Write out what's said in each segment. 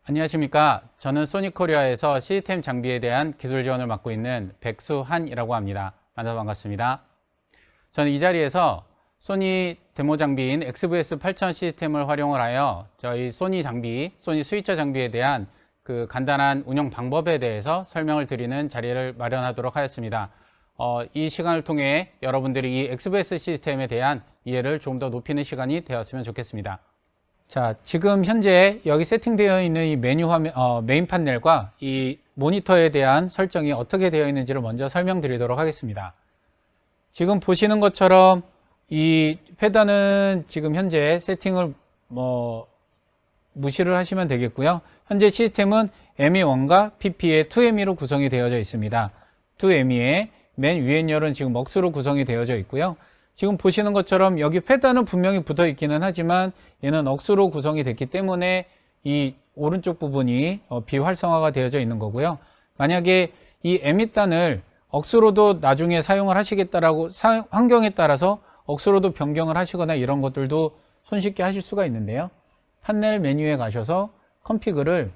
안녕하십니까. 저는 소니코리아에서 시스템 장비에 대한 기술 지원을 맡고 있는 백수한이라고 합니다. 만나서 반갑습니다. 저는 이 자리에서 소니 데모 장비인 XVS 8000 시스템을 활용을 하여 저희 소니 장비, 소니 스위처 장비에 대한 그 간단한 운영 방법에 대해서 설명을 드리는 자리를 마련하도록 하였습니다. 이 시간을 통해 여러분들이 이 XVS 시스템에 대한 이해를 조금 더 높이는 시간이 되었으면 좋겠습니다. 자, 지금 현재 여기 세팅되어 있는 이 메뉴 화면, 메인 판넬과 이 모니터에 대한 설정이 어떻게 되어 있는지를 먼저 설명드리도록 하겠습니다. 지금 보시는 것처럼 이 패단은 지금 현재 세팅을 무시를 하시면 되겠고요. 현재 시스템은 ME1과 PP의 2ME로 구성이 되어져 있습니다. 2ME의 맨 위에 열은 지금 먹스로 구성이 되어져 있고요. 지금 보시는 것처럼 여기 패단은 분명히 붙어 있기는 하지만 얘는 억스로 구성이 됐기 때문에 이 오른쪽 부분이 비활성화가 되어져 있는 거고요. 만약에 이 에밋단을 억스로도 나중에 사용을 하시겠다라고 환경에 따라서 억스로도 변경을 하시거나 이런 것들도 손쉽게 하실 수가 있는데요. 판넬 메뉴에 가셔서 컨피그를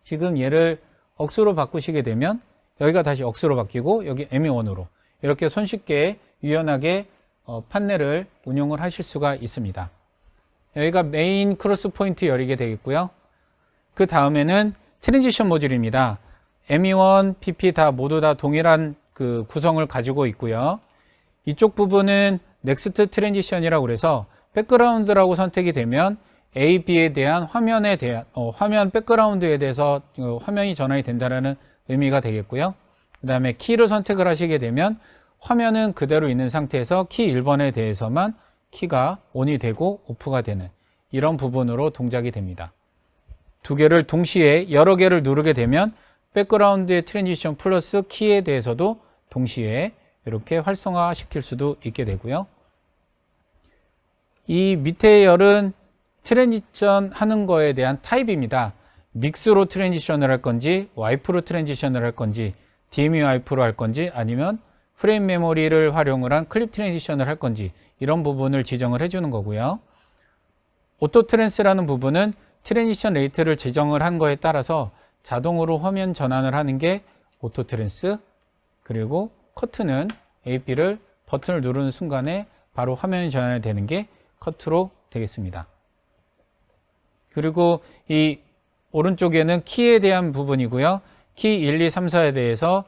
지금 얘를 억스로 바꾸시게 되면 여기가 다시 억스로 바뀌고 여기 ME1으로 이렇게 손쉽게 유연하게 판넬을 운용을 하실 수가 있습니다. 여기가 메인 크로스 포인트 열리게 되겠고요. 그 다음에는 트랜지션 모듈입니다. ME1, PP 모두 다 동일한 그 구성을 가지고 있고요. 이쪽 부분은 넥스트 트랜지션이라고 그래서 백그라운드라고 선택이 되면 A, B에 대한 화면에 대한 화면 백그라운드에 대해서 화면이 전환이 된다는 의미가 되겠고요. 그 다음에 키를 선택을 하시게 되면 화면은 그대로 있는 상태에서 키 1번에 대해서만 키가 ON이 되고 OFF가 되는 이런 부분으로 동작이 됩니다. 두 개를 동시에 여러 개를 누르게 되면 백그라운드의 트랜지션 플러스 키에 대해서도 동시에 이렇게 활성화 시킬 수도 있게 되고요. 이 밑에 열은 트랜지션 하는 거에 대한 타입입니다. 믹스로 트랜지션을 할 건지 와이프로 트랜지션을 할 건지 DME 와이프로 할 건지 아니면 프레임 메모리를 활용을 한 클립 트랜지션을 할 건지 이런 부분을 지정을 해주는 거고요. 오토 트랜스라는 부분은 트랜지션 레이트를 지정을 한 거에 따라서 자동으로 화면 전환을 하는 게 오토 트랜스, 그리고 커트는 AP를 버튼을 누르는 순간에 바로 화면이 전환이 되는 게 커트로 되겠습니다. 그리고 이 오른쪽에는 키에 대한 부분이고요. 키 1, 2, 3, 4에 대해서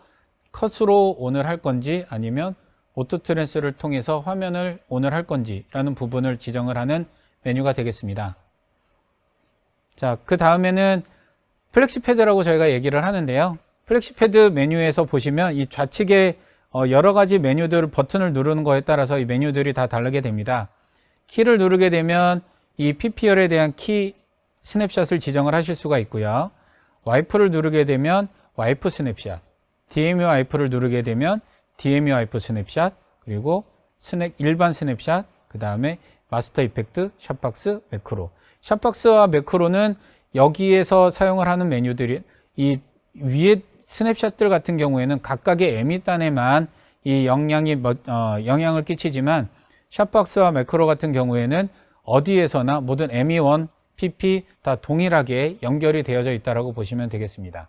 컷으로 ON을 할 건지 아니면 오토 트랜스를 통해서 화면을 ON을 할 건지 라는 부분을 지정을 하는 메뉴가 되겠습니다. 자, 그 다음에는 플렉시 패드라고 저희가 얘기를 하는데요. 플렉시 패드 메뉴에서 보시면 이 좌측에 여러 가지 메뉴들 버튼을 누르는 거에 따라서 이 메뉴들이 다 다르게 됩니다. 키를 누르게 되면 이 PP열에 대한 키 스냅샷을 지정을 하실 수가 있고요. 와이프를 누르게 되면 와이프 스냅샷, DME 와이프를 누르게 되면 DME 와이프 스냅샷, 그리고 일반 스냅샷, 그 다음에 마스터 이펙트, 샷박스, 매크로. 샷박스와 매크로는 여기에서 사용을 하는 메뉴들이 이 위에 스냅샷들 같은 경우에는 각각의 에밋단에만 이 영향을 끼치지만 샷박스와 매크로 같은 경우에는 어디에서나 모든 ME1, PP 다 동일하게 연결이 되어져 있다고 보시면 되겠습니다.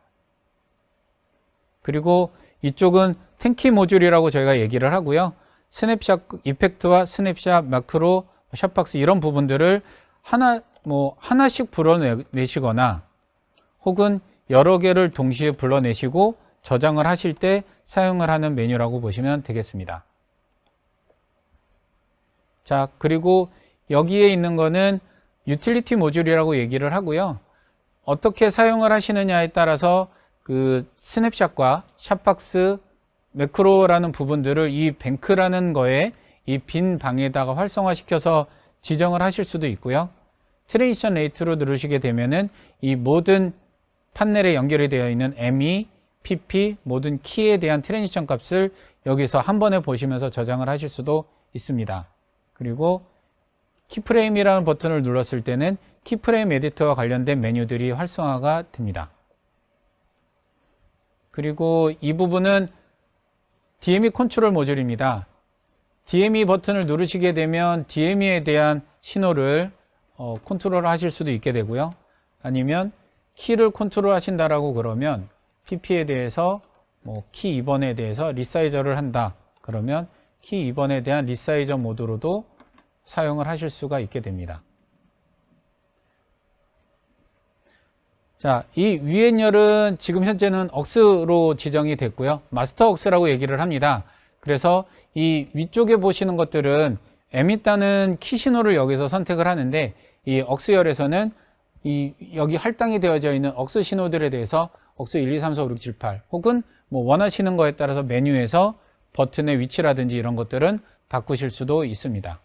그리고 이쪽은 탱키 모듈이라고 저희가 얘기를 하고요. 스냅샷 이펙트와 스냅샷, 마크로, 샷박스 이런 부분들을 하나씩 불러내시거나 혹은 여러 개를 동시에 불러내시고 저장을 하실 때 사용을 하는 메뉴라고 보시면 되겠습니다. 자, 그리고 여기에 있는 거는 유틸리티 모듈이라고 얘기를 하고요. 어떻게 사용을 하시느냐에 따라서 그 스냅샷과 샷박스, 매크로라는 부분들을 이 뱅크라는 거에 이 빈 방에다가 활성화시켜서 지정을 하실 수도 있고요. 트랜지션 레이트로 누르시게 되면은 이 모든 판넬에 연결이 되어 있는 ME, PP 모든 키에 대한 트랜지션 값을 여기서 한 번에 보시면서 저장을 하실 수도 있습니다. 그리고 키프레임이라는 버튼을 눌렀을 때는 키프레임 에디터와 관련된 메뉴들이 활성화가 됩니다. 그리고 이 부분은 DME 컨트롤 모듈입니다. DME 버튼을 누르시게 되면 DME에 대한 신호를 컨트롤 하실 수도 있게 되고요. 아니면 키를 컨트롤 하신다라고 그러면 PP에 대해서 뭐 키 2번에 대해서 리사이저를 한다. 그러면 키 2번에 대한 리사이저 모드로도 사용을 하실 수가 있게 됩니다. 자, 이 위엔열은 지금 현재는 억스로 지정이 됐고요. 마스터 억스라고 얘기를 합니다. 그래서 이 위쪽에 보시는 것들은 에밋다는 키 신호를 여기서 선택을 하는데 이 억스열에서는 여기 할당이 되어져 있는 억스 신호들에 대해서 억스 1, 2, 3, 4, 5, 6, 7, 8 혹은 뭐 원하시는 거에 따라서 메뉴에서 버튼의 위치라든지 이런 것들은 바꾸실 수도 있습니다.